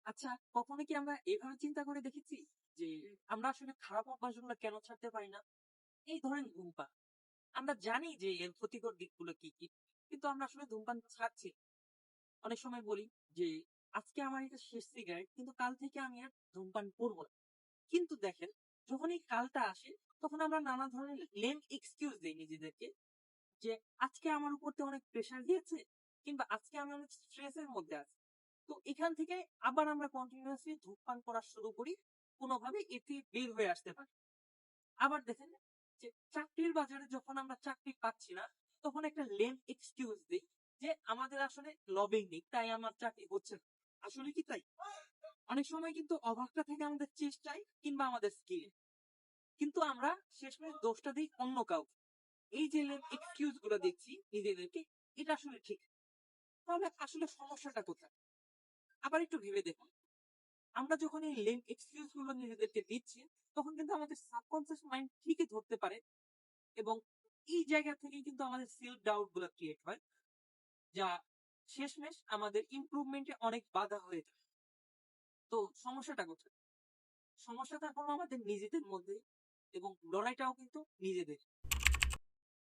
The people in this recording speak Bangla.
আচ্ছা, কখনো কি আমরা এভাবে চিন্তা করে দেখেছি যে আমরা আসলে খারাপ অভ্যাসগুলো কেন ছাড়তে পারি না? এই ধরেন ধূমপান। আমরা জানি যে এর ক্ষতিকর দিকগুলো কি, কি। কিন্তু আমরা আসলে ধূমপান ছাড়ছি না। অনেক সময় বলি যে, "আজকে আমার এটা শেষ সিগারেট, কিন্তু কাল থেকে আমি আর ধূমপান করব না।" কিন্তু দেখেন, যখন এই কালটা আসে, তখন আমরা নানা ধরনের লেম এক্সকিউজ দেই নিজেদেরকে যে, "আজকে আমার উপর দিয়ে অনেক প্রেশার দিয়েছে" কিংবা "আজকে আমি অনেক স্ট্রেস এর মধ্যে আছি।" তো এখান থেকে আবার আমরা কন্টিনিউয়াসলি ধূমপান করা শুরু করি। কোনভাবে এতে বের হয়ে আসতে পারি। আবার দেখেন যে চাকরির বাজারে যখন আমরা চাকরি পাচ্ছি না, তখন একটা লেম এক্সকিউজ দেই যে আমাদের আসলে লবিং নেই, তাই আমার চাকরি হচ্ছে না। আসলে কি তাই? অনেক সময় কিন্তু অভাবটা থাকে আমাদের চেষ্টায় কিংবা আমাদের স্কিলে। কিন্তু আমরা শেষমেশ দোষটা দিই অন্য কাউকে। এই যে লেম এক্সকিউজ গুলো দিচ্ছি নিজেদেরকে, এটা আসলে ঠিক না। তাহলে আসলে সমস্যাটা কোথায়? আবার একটু ভেবে দেখুন। আমরা যখন এই লেম এক্সকিউজ গুলো নিজেদেরকে দিচ্ছি, তখন কিন্তু আমাদের সাবকনসিয়াস মাইন্ড ঠিকই ধরতে পারে এবং এই জায়গা থেকেই কিন্তু আমাদের সেলফ ডাউট গুলো ক্রিয়েট হয়, যা শেষমেশ আমাদের ইমপ্রুভমেন্ট এ অনেক বাধা হয়ে যায়। তো সমস্যাটা কোথায়? সমস্যাটা হলো আমাদের নিজেদের মধ্যে এবং লড়াইটাও কিন্তু নিজেদের।